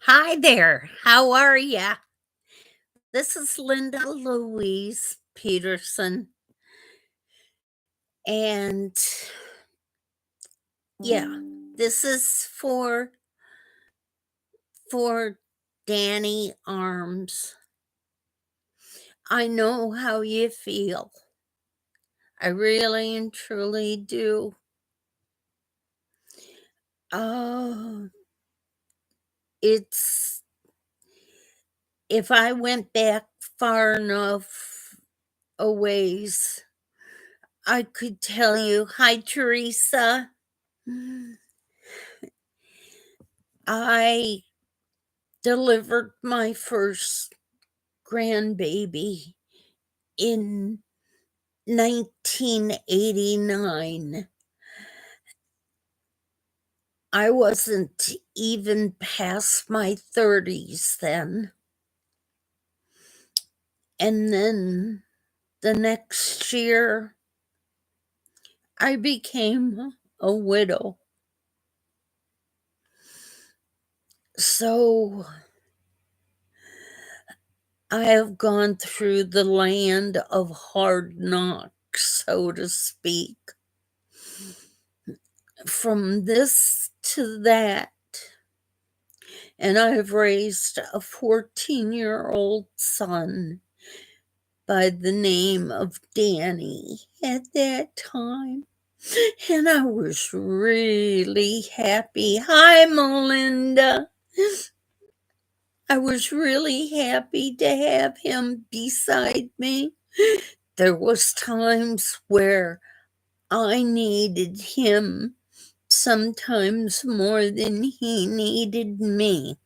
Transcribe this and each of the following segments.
Hi there. How are ya? This is Linda Louise Peterson. And yeah, this is for Danny Arms. I know how you feel. I really and truly do. Oh, it's if I went back far enough a ways, I could tell you, hi Teresa. I delivered my first grandbaby in 1989. I wasn't even past my 30s then. And then the next year, I became a widow. So I have gone through the land of hard knocks, so to speak. From this to that, and I've raised a 14-year-old son by the name of Danny at that time. And I was really happy. Hi, Melinda. I was really happy to have him beside me. There was times where I needed him sometimes more than he needed me.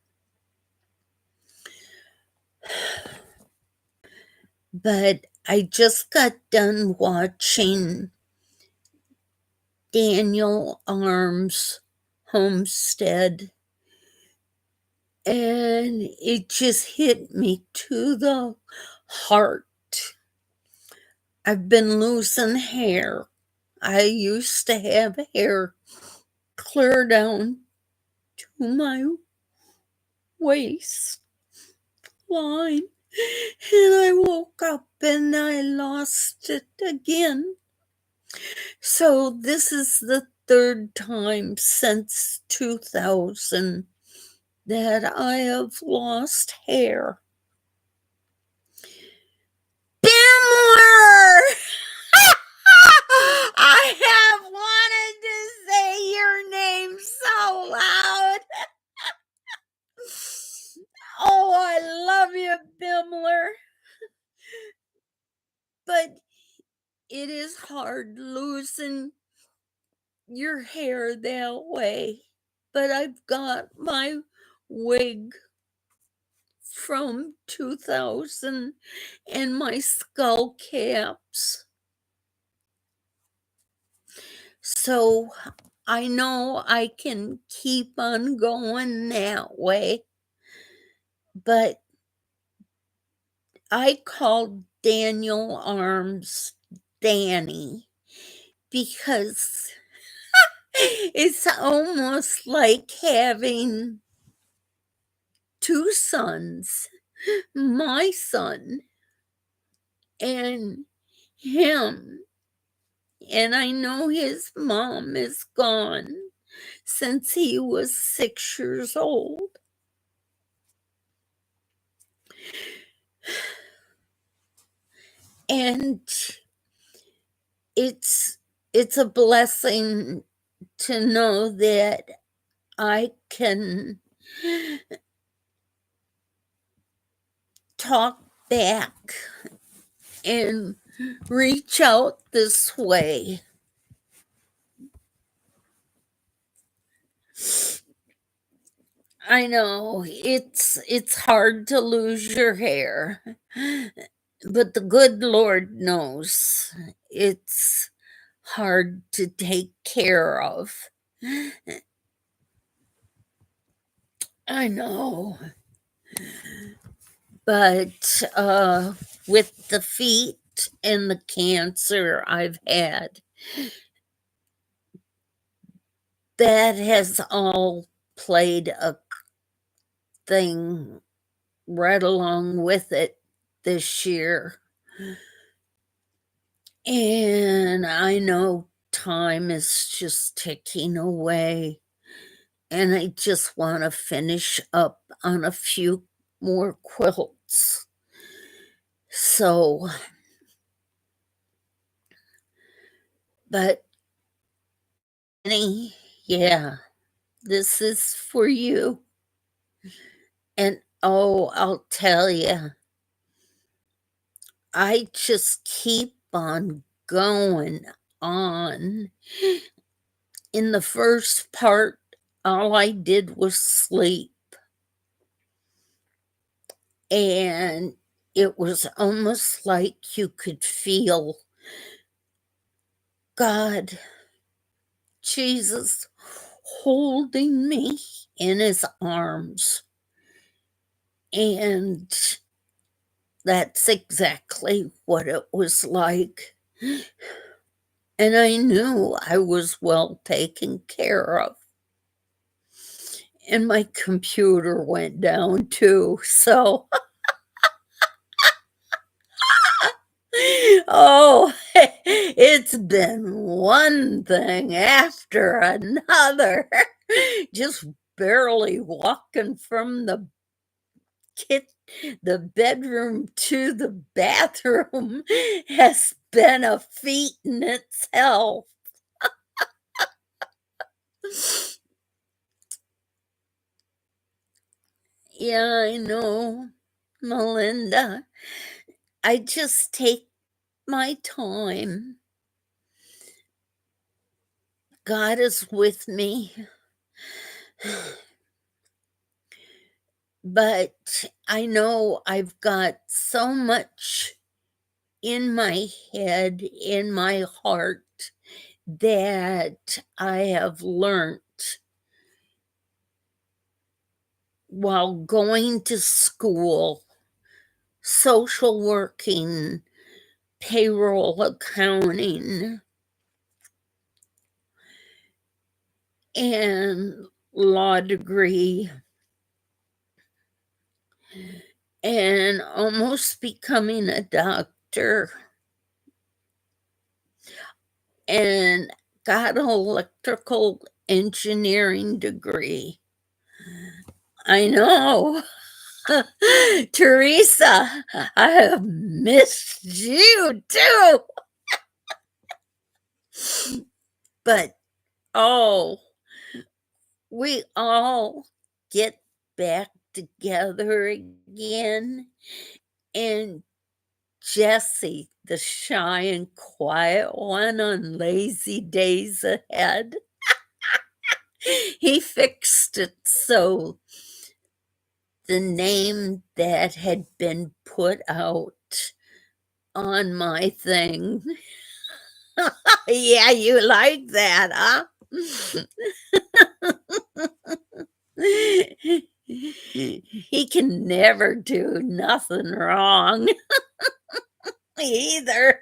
But I just got done watching Daniel Arms' Homestead, and it just hit me to the heart. I've been losing hair. I used to have hair clear down to my waist line, and I woke up and I lost it again. So this is the third time since 2000 that I have lost hair. Bimler! I have wanted to say your name so loud. Oh, I love you, Bimler. But it is hard losing your hair that way. But I've got my wig from 2000 and my skull caps. So I know I can keep on going that way. But I called Daniel Arms Danny because it's almost like having two sons, my son and him. And I know his mom is gone since he was 6 years old. And it's a blessing to know that I can talk back and reach out this way. I know it's hard to lose your hair, but the good Lord knows it's hard to take care of. I know. But with the feet and the cancer I've had, that has all played thing right along with it this year. And I know time is just ticking away, and I just want to finish up on a few more quilts. So, but Annie, yeah, this is for you. And oh, I'll tell you, I just keep on going on. In the first part, all I did was sleep. And it was almost like you could feel God, Jesus, holding me in his arms. And that's exactly what it was like. And I knew I was well taken care of. And my computer went down too, so oh, it's been one thing after another. Just barely walking from the bedroom to the bathroom has been a feat in itself. Yeah, I know, Melinda. I just take my time. God is with me. But I know I've got so much in my head, in my heart, that I have learned while going to school, social working, payroll accounting, and law degree, and almost becoming a doctor, and got an electrical engineering degree. I know. Teresa, I have missed you too. But oh, we all get back together again. And Jesse, the shy and quiet one on lazy days ahead, he fixed it so the name that had been put out on my thing. Yeah, you like that, huh? He can never do nothing wrong either.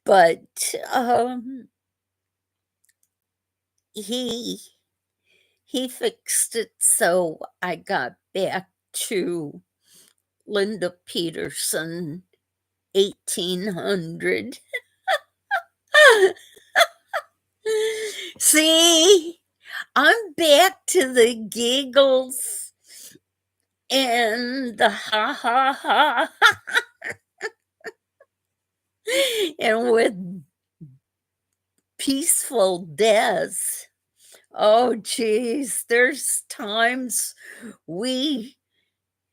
But he he fixed it so I got back to Linda Peterson 1800. See, I'm back to the giggles and the ha ha ha, and with peaceful Des. Oh, geez, there's times we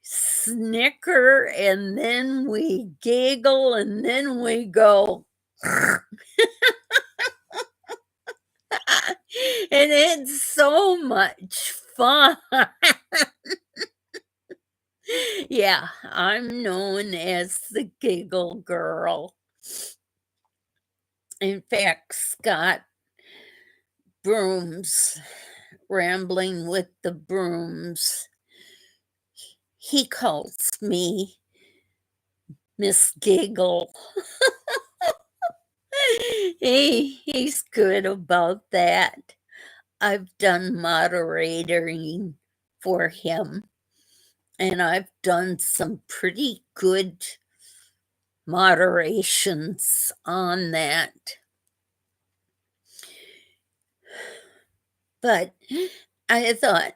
snicker and then we giggle and then we go. And it's so much fun. Yeah, I'm known as the giggle girl. In fact, Scott Brooms, Rambling with the Brooms, he calls me Miss Giggle. He's good about that. I've done moderating for him. And I've done some pretty good moderations on that. But I thought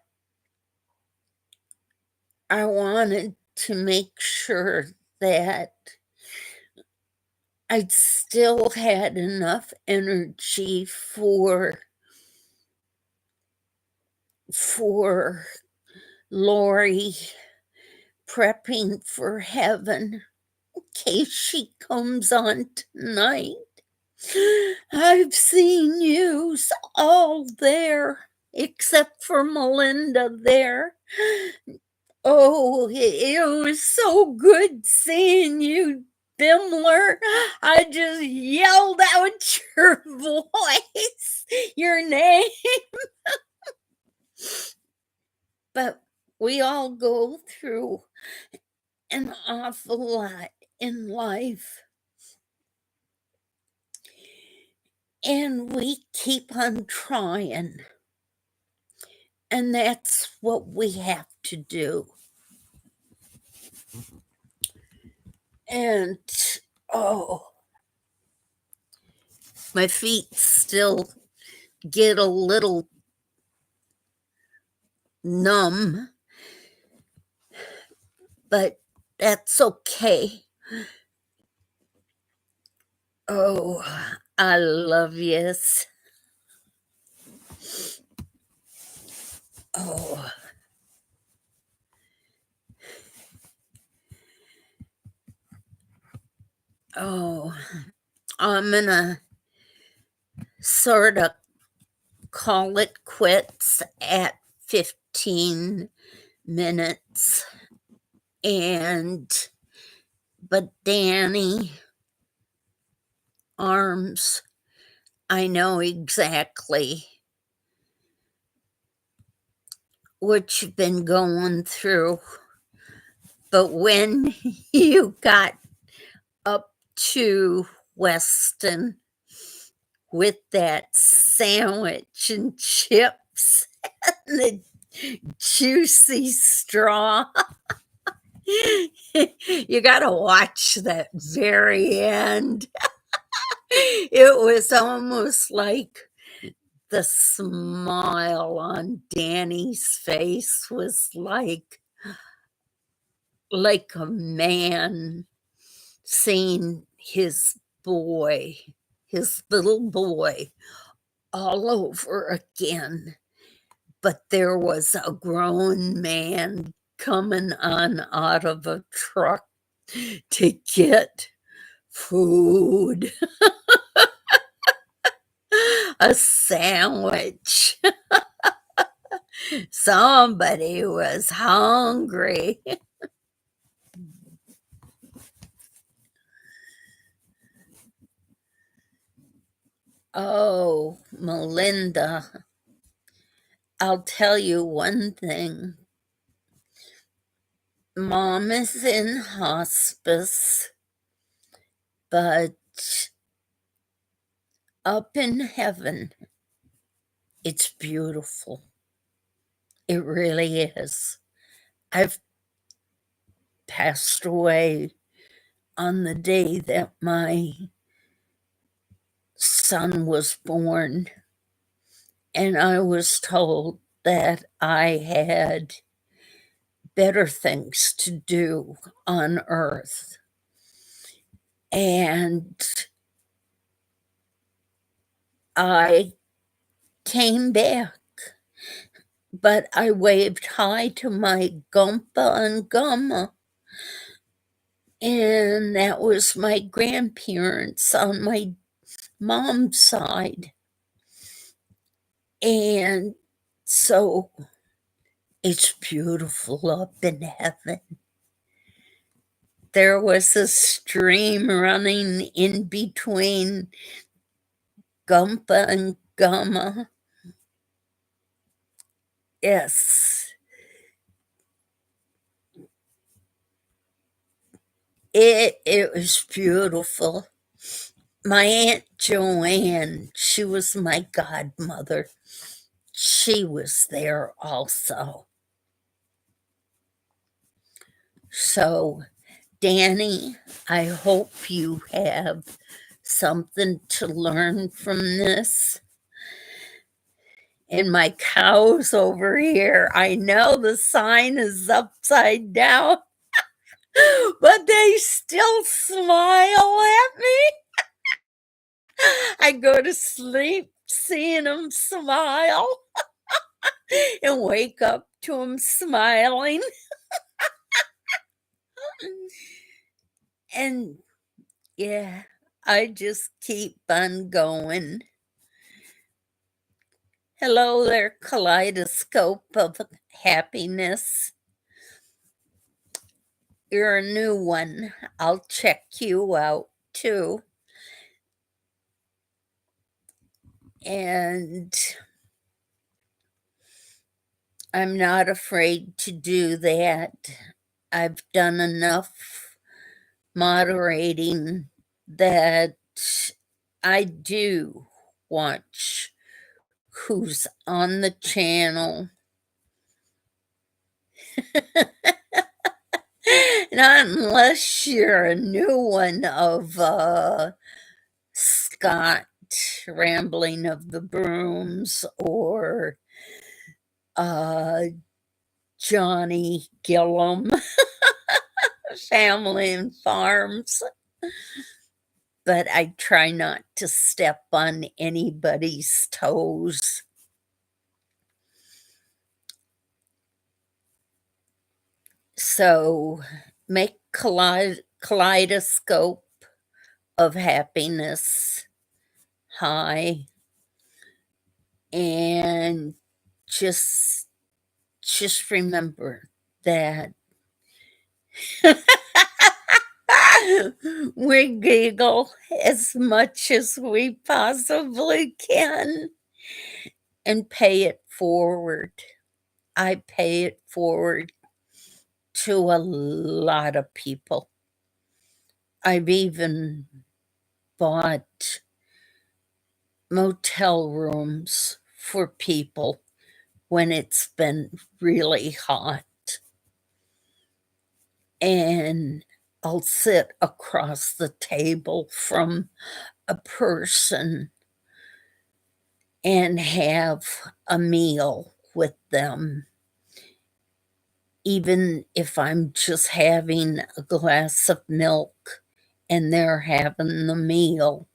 I wanted to make sure that I still had enough energy for Lori prepping for heaven in case she comes on tonight. I've seen you all there, except for Melinda there. Oh, it was so good seeing you, Bimler. I just yelled out your voice, your name. But we all go through an awful lot in life. And we keep on trying. And that's what we have to do. And oh, my feet still get a little numb, but that's okay. Oh, I love yous. Oh. Oh, I'm gonna sort of call it quits at 15 minutes. But Danny Arms, I know exactly what you've been going through. But when you got up to Weston with that sandwich and chips and the juicy straw, you got to watch that very end. It was almost like the smile on Danny's face was like a man seeing his boy, his little boy, all over again. But there was a grown man coming on out of a truck to get food, a sandwich. Somebody was hungry. Oh, Melinda, I'll tell you one thing. Mom is in hospice, but up in heaven, it's beautiful. It really is. I've passed away on the day that my son was born, and I was told that I had better things to do on earth. And I came back, but I waved hi to my Gumpa and Gumma, and that was my grandparents on my mom's side. And so it's beautiful up in heaven. There was a stream running in between Gumpa and Gumma. Yes. It was beautiful. My Aunt Joanne, she was my godmother. She was there also. So, Danny, I hope you have something to learn from this. And my cows over here, I know the sign is upside down, but they still smile at me. I go to sleep seeing them smile and wake up to them smiling. And yeah, I just keep on going. Hello there, kaleidoscope of happiness. You're a new one. I'll check you out too. And I'm not afraid to do that. I've done enough moderating that I do watch who's on the channel. Not unless you're a new one of Scott Rambling of the Brooms or Johnny Gillum, Family and Farms. But I try not to step on anybody's toes. So make kaleidoscope of happiness high, and just remember that we giggle as much as we possibly can and pay it forward. I pay it forward to a lot of people. I've even bought motel rooms for people when it's been really hot. And I'll sit across the table from a person and have a meal with them. Even if I'm just having a glass of milk and they're having the meal,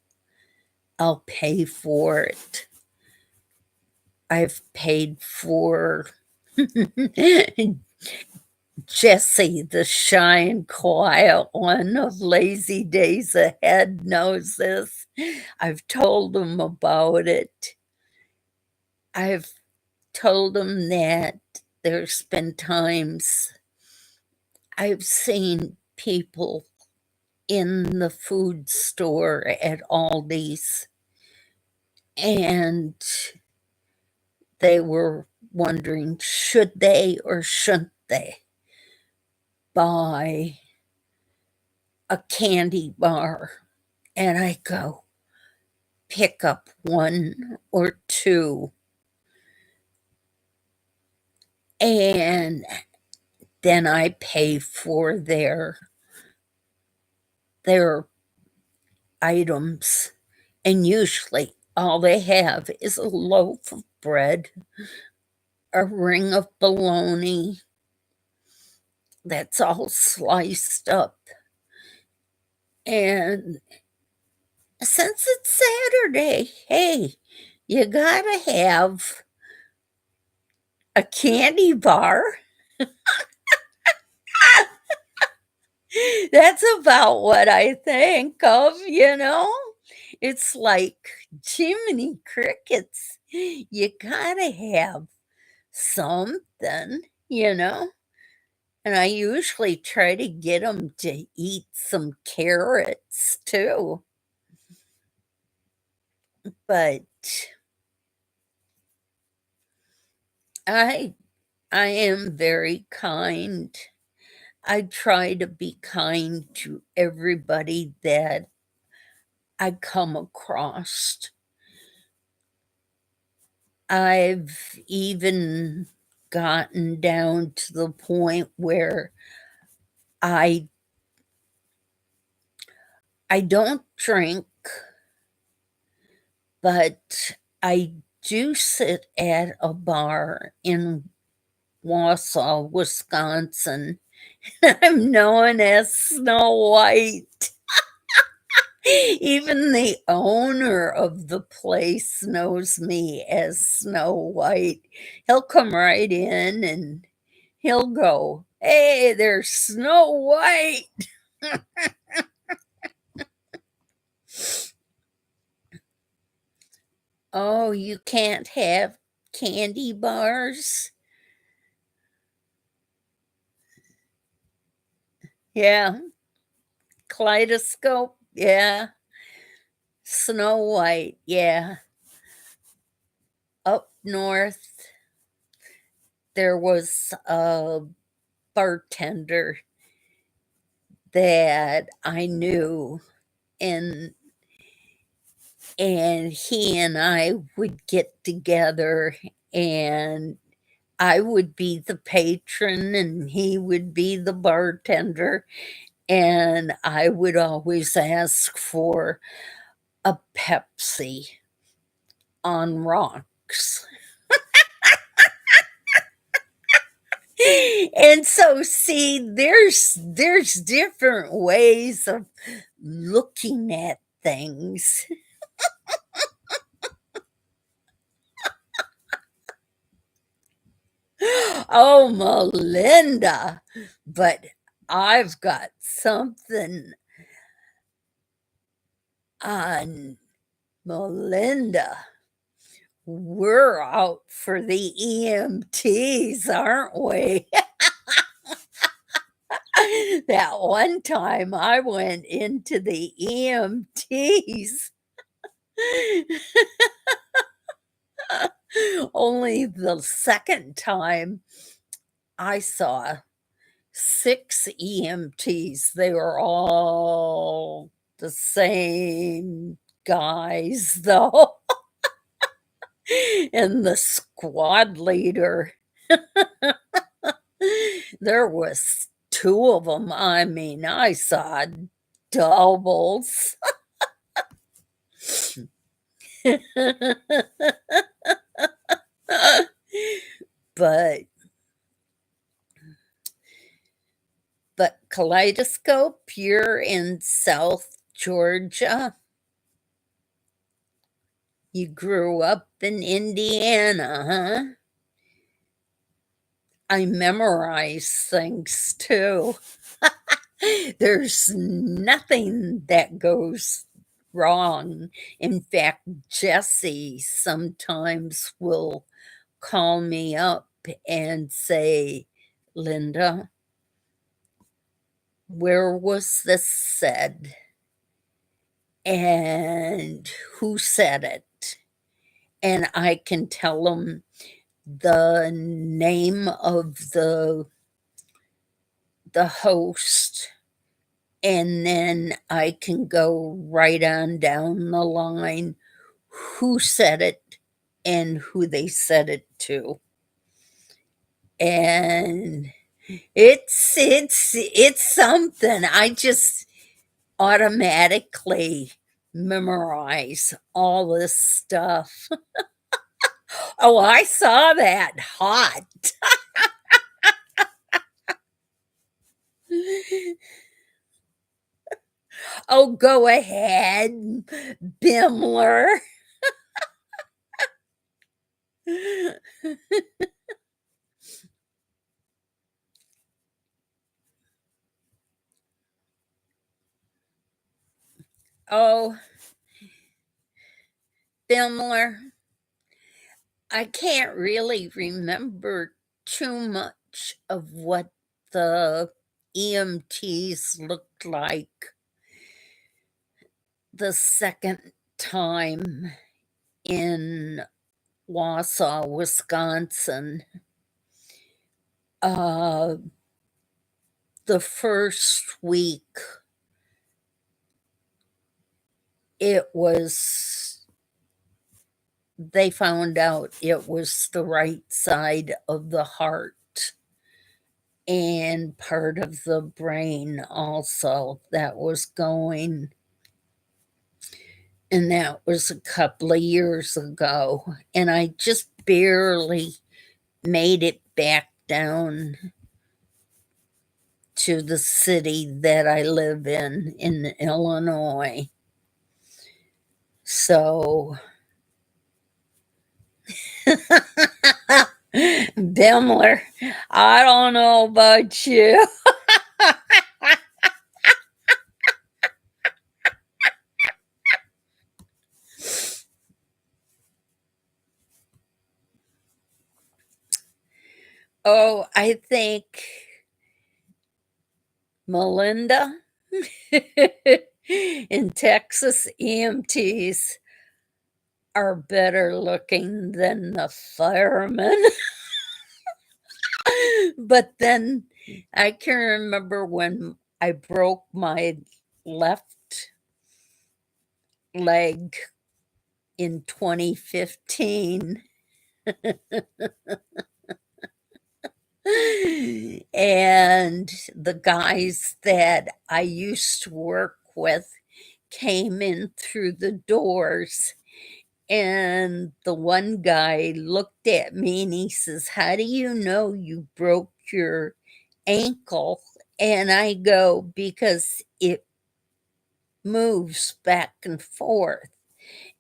I'll pay for it. I've paid for Jesse, the shy and quiet one of Lazy Days Ahead, knows this. I've told him about it. I've told him that there's been times I've seen people in the food store at Aldi's and they were wondering, should they or shouldn't they buy a candy bar? And I go, pick up one or two. And then I pay for their items. And usually all they have is a loaf of bread, a ring of bologna that's all sliced up. And since it's Saturday, hey, you gotta have a candy bar. That's about what I think of, you know? It's like Jiminy Crickets. You gotta have something, you know? And I usually try to get them to eat some carrots too. But I am very kind. I try to be kind to everybody that I come across. I've even gotten down to the point where I I don't drink, but I do sit at a bar in Wausau, Wisconsin. I'm known as Snow White. Even the owner of the place knows me as Snow White. He'll come right in and he'll go, "Hey, there's Snow White." Oh, you can't have candy bars? Yeah, kaleidoscope, yeah, Snow White, yeah. Up north, there was a bartender that I knew, and he and I would get together, and I would be the patron and he would be the bartender, and I would always ask for a Pepsi on rocks. And so see, there's different ways of looking at things. Oh, Melinda, but I've got something on Melinda. We're out for the EMTs, aren't we? That one time I went into the EMTs. Only the second time I saw 6 EMTs. They were all the same guys, though. And the squad leader, there was 2 of them. I mean, I saw doubles. But Kaleidoscope, you're in South Georgia. You grew up in Indiana, huh? I memorize things too. There's nothing that goes wrong. In fact, Jesse sometimes will call me up and say, "Linda, where was this said? And who said it?" And I can tell him the name of the host, and then I can go right on down the line who said it and who they said it to. And it's something. I just automatically memorize all this stuff. Oh, I saw that. Hot. Oh, go ahead, Bimler. Oh, Bimler. I can't really remember too much of what the EMTs looked like the second time in Wausau, Wisconsin. Uh, the first week, it was, they found out it was the right side of the heart. and part of the brain also that was going. And that was a couple of years ago. And I just barely made it back down to the city that I live in Illinois. So, Bimler, I don't know about you. Oh, I think Melinda in Texas EMTs are better looking than the firemen. But then I can remember when I broke my left leg in 2015. And the guys that I used to work with came in through the doors. And the one guy looked at me and he says, "How do you know you broke your ankle?" And I go, "Because it moves back and forth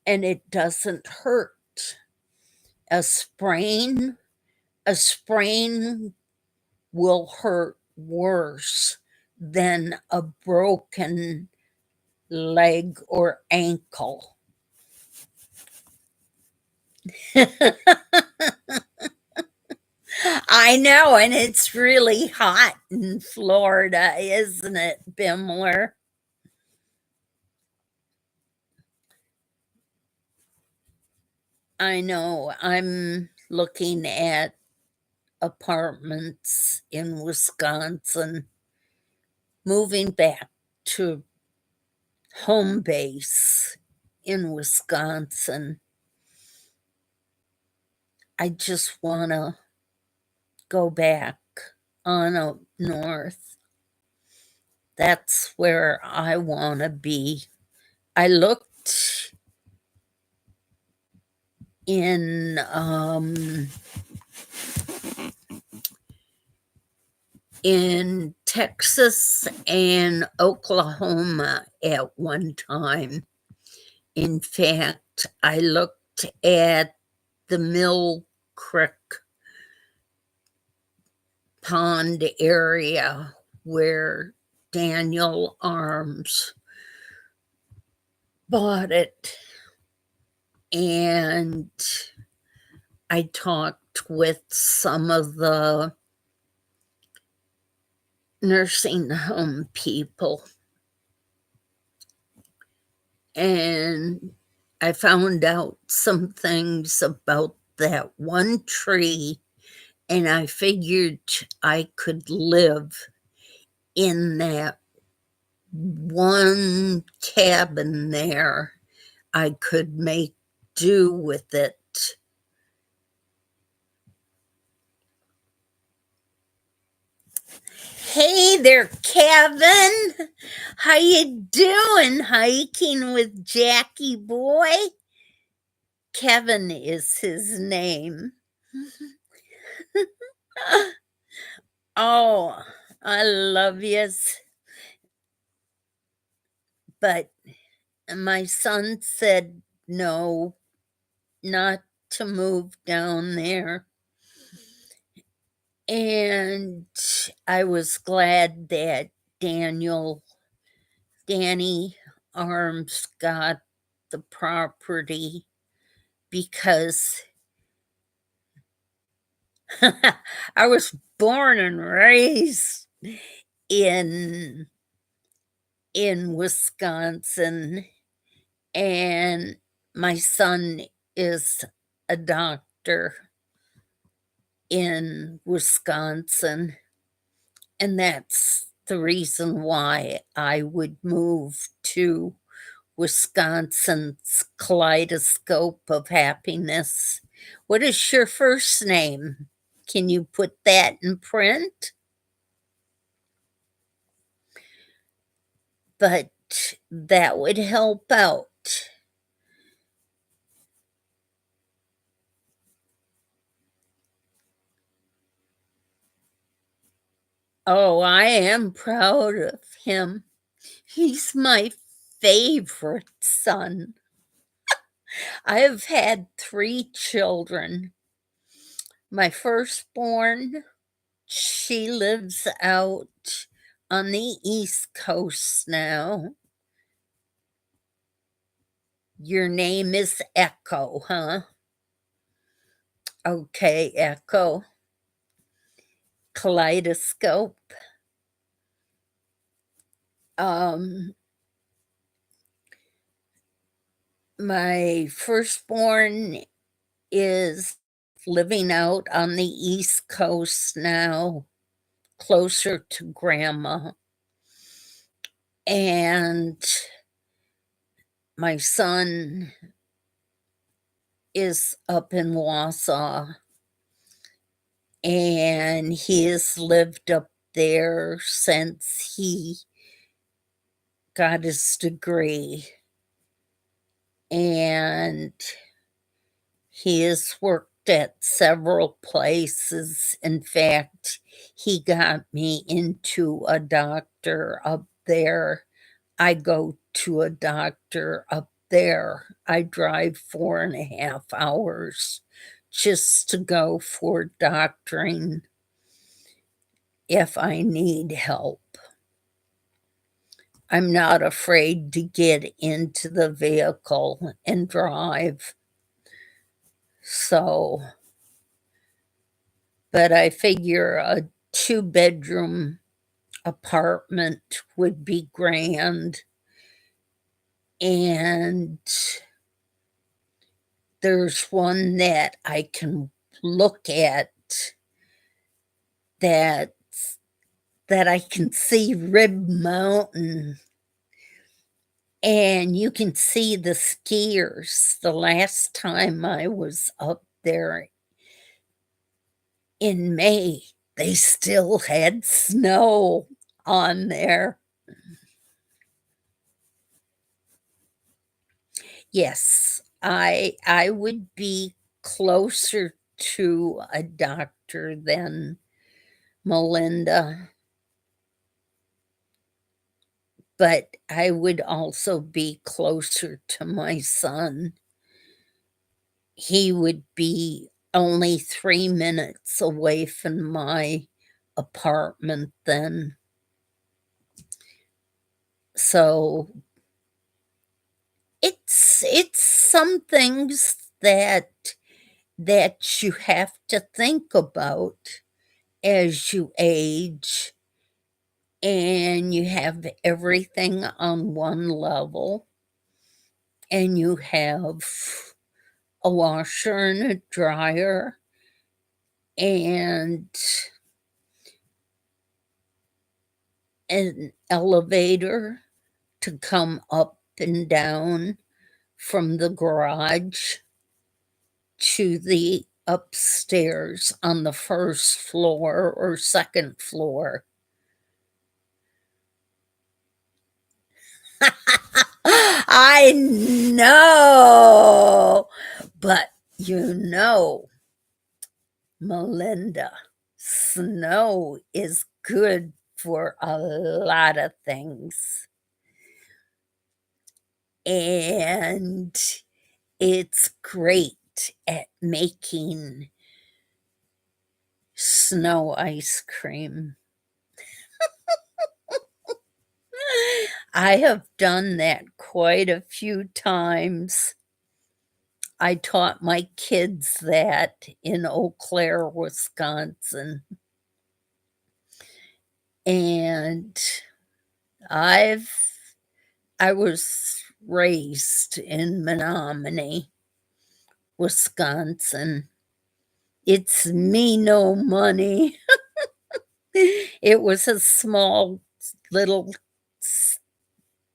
and it doesn't hurt. A sprain, a sprain will hurt worse than a broken leg or ankle." I know, and it's really hot in Florida, isn't it, Bimler? I know. I'm looking at apartments in Wisconsin, moving back to home base in Wisconsin. I just want to go back on up north. That's where I want to be. I looked in in Texas and Oklahoma at one time. In fact, I looked at the Mill Creek Pond area where Daniel Arms bought it. And I talked with some of the nursing home people. And I found out some things about that one tree, and I figured I could live in that one cabin there. I could make do with it. Hey there, Kevin. How you doing? Hiking with Jackie Boy? Kevin is his name. Oh, I love yous. But my son said no, not to move down there. And I was glad that Danny Arms got the property because I was born and raised in Wisconsin, and my son is a doctor in Wisconsin, and that's the reason why I would move to Wisconsin's kaleidoscope of happiness. What is your first name? Can you put that in print? but that would help out. Oh, I am proud of him. He's my favorite son. I have had 3 children. My firstborn, she lives out on the East Coast now. Your name is Echo, huh? Okay, Echo. Kaleidoscope. Um, my firstborn is living out on the East Coast now, closer to grandma. And my son is up in Wausau, and he has lived up there since he got his degree. And he has worked at several places. In fact, he got me into a doctor up there. I go to a doctor up there. I drive 4.5 hours just to go for doctoring if I need help. I'm not afraid to get into the vehicle and drive. So, but I figure a 2-bedroom apartment would be grand. And there's one that I can look at that I can see Rib Mountain, and you can see the skiers. The last time I was up there in May, they still had snow on there. Yes, I would be closer to a doctor than Melinda, but I would also be closer to my son. He would be only 3 minutes away from my apartment then. So it's some things that you have to think about as you age, and you have everything on one level, and you have a washer and a dryer and an elevator to come up and down from the garage to the upstairs on the first floor or second floor. I know, but Melinda, snow is good for a lot of things. And it's great at making snow ice cream. I have done that quite a few times. I taught my kids that in Eau Claire, Wisconsin. And I've I was raised in Menominee, Wisconsin. It's me no money. It was a small little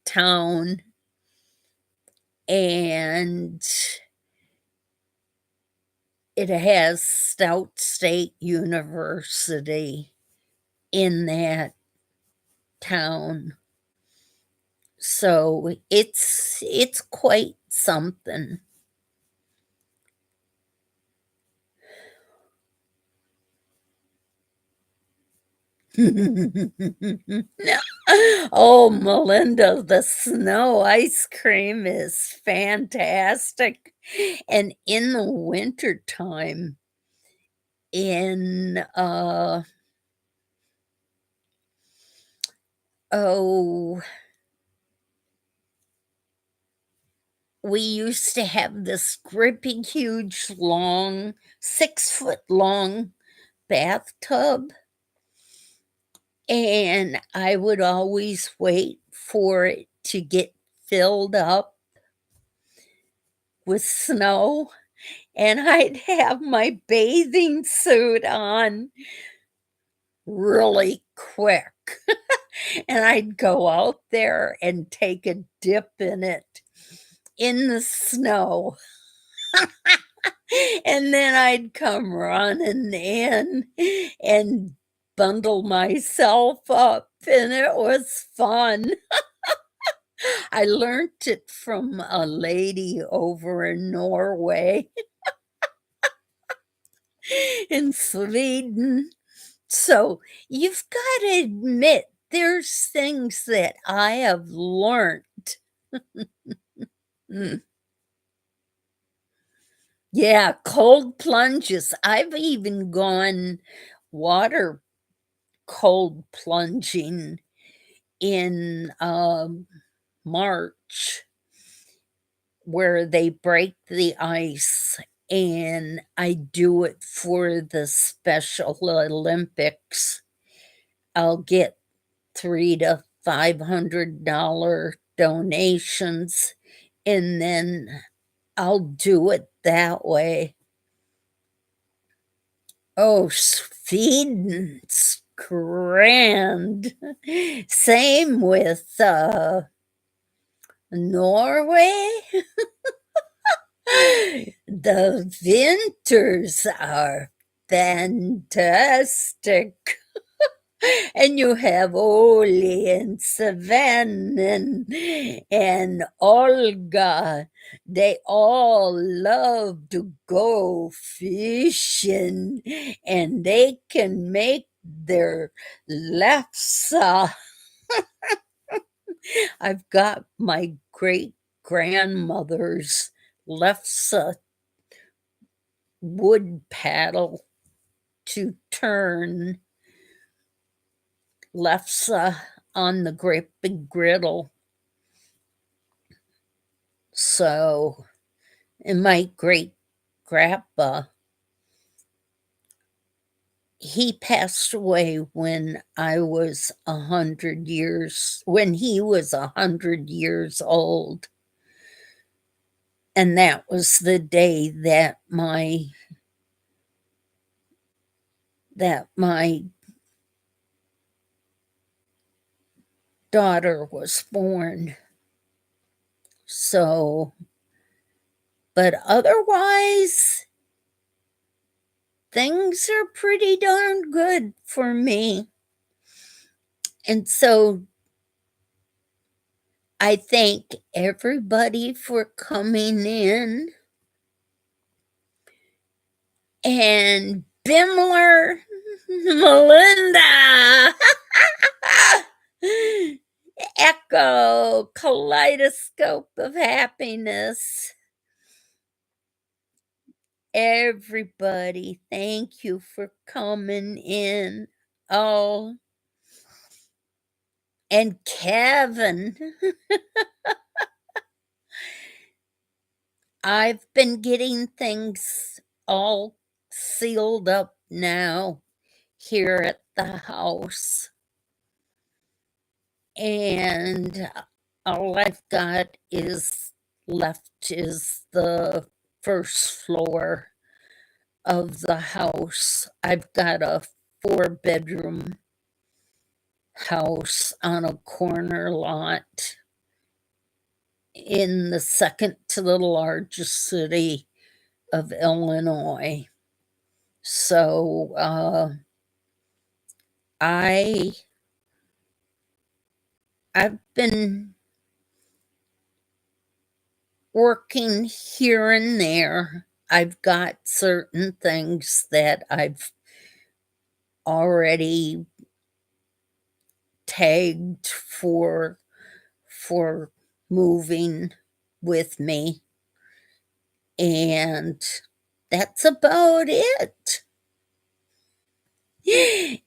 town, and it has Stout State University in that town. So it's quite something. Oh, Melinda, the snow ice cream is fantastic. And in the wintertime, in oh, we used to have this gripping, huge, long, 6-foot long bathtub, and I would always wait for it to get filled up with snow, and I'd have my bathing suit on really quick, and I'd go out there and take a dip in it in the snow. And then I'd come running in and bundle myself up, and it was fun. I learned it from a lady over in Norway, in Sweden. So you've got to admit, there's things that I have learned. Mm. Yeah, cold plunges. I've even gone water cold plunging in March, where they break the ice, and I do it for the Special Olympics. I'll get 3 to $500 donations, and then I'll do it that way. Oh, Sweden's grand. Same with Norway. The winters are fantastic. And you have Oli and Sven and Olga. They all love to go fishing, and they can make their lefse. I've got my great grandmother's lefse wood paddle to turn lefse on the great big griddle. So, and my great grandpa, he passed away when when he was 100 years old. And that was the day that my daughter was born. So, but otherwise, things are pretty darn good for me. And so I thank everybody for coming in. And Bimler, Melinda, Echo, Kaleidoscope of Happiness. Everybody, thank you for coming in. Oh, and Kevin. I've been getting things all sealed up now here at the house. And all I've got left is the first floor of the house. I've got a 4-bedroom house on a corner lot in the second to the largest city of Illinois. So I've been working here and there. I've got certain things that I've already tagged for moving with me, and that's about it.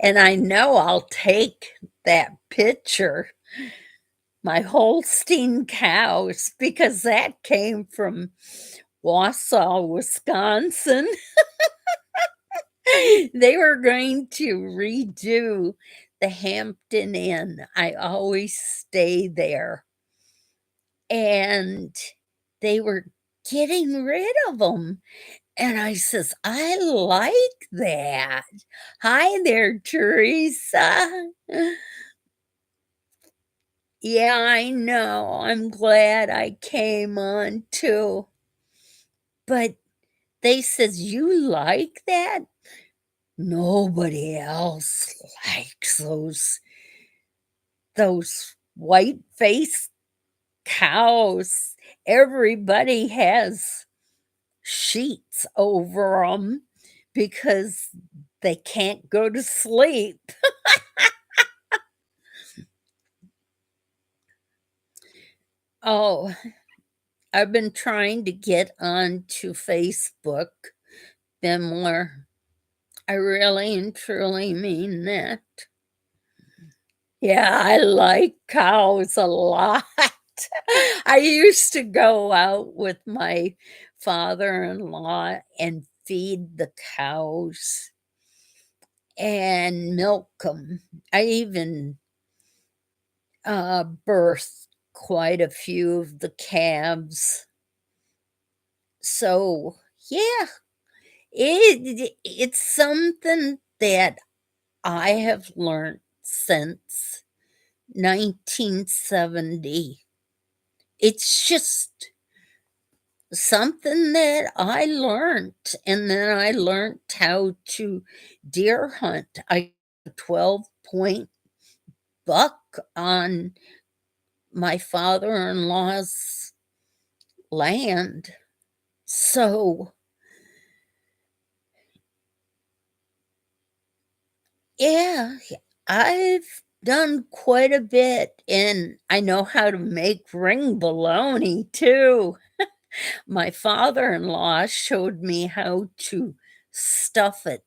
And I know I'll take that picture, my Holstein cows, because that came from Wausau, Wisconsin. They were going to redo the Hampton Inn. I always stay there. And they were getting rid of them. And I says, "I like that. Hi there, Teresa." Yeah, I know. I'm glad I came on too. But they says, "You like that?" Nobody else likes those white-faced cows. Everybody has sheets over them because they can't go to sleep. Oh, I've been trying to get onto Facebook, Bimler. I really and truly mean that. Yeah, I like cows a lot. I used to go out with my father-in-law and feed the cows and milk them. I even, birthed quite a few of the calves. So, yeah, it's something that I have learned since 1970. It's just something that I learned, and then I learned how to deer hunt. I 12-point buck on my father-in-law's land. So, yeah, I've done quite a bit, and I know how to make ring bologna too. My father-in-law showed me how to stuff it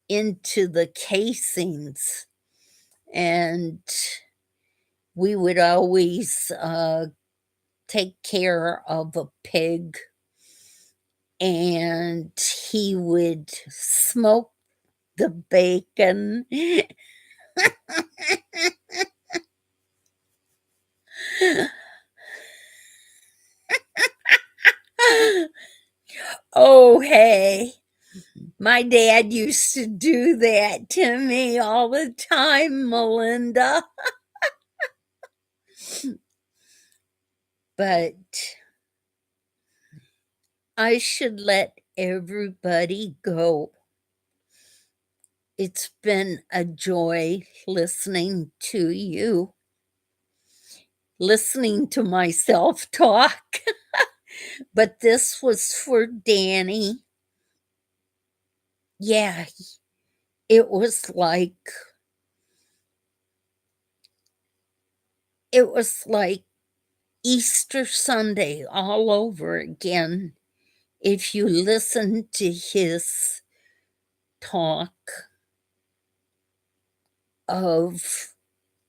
into the casings, and we would always, take care of a pig, and he would smoke the bacon. Oh, hey. My dad used to do that to me all the time, Melinda. But I should let everybody go. It's been a joy listening to you, listening to myself talk. But this was for Danny. Yeah, it was like it was like Easter Sunday all over again. If you listen to his talk of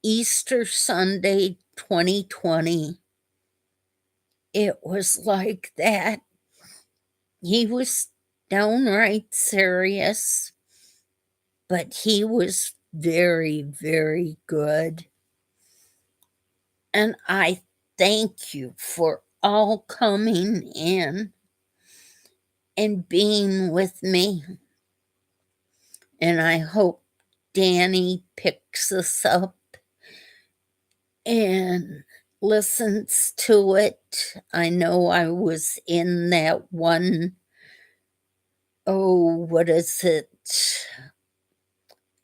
Easter Sunday 2020, it was like that. He was downright serious, but he was very, very good. And I thank you for all coming in and being with me. And I hope Danny picks us up and listens to it. I know I was in that one, oh, what is it?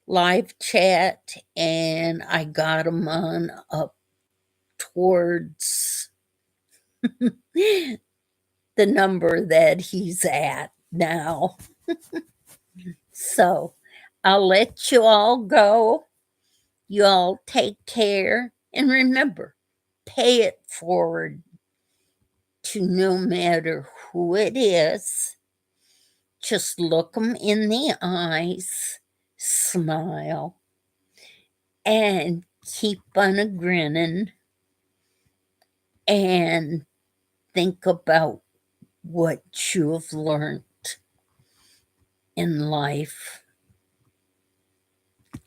Live chat, and I got him on up towards the number that he's at now. So I'll let you all go. You all take care. And remember, pay it forward to no matter who it is. Just look them in the eyes, smile, and keep on a grinning and think about what you've learned in life.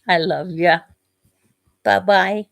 I love ya. Bye bye.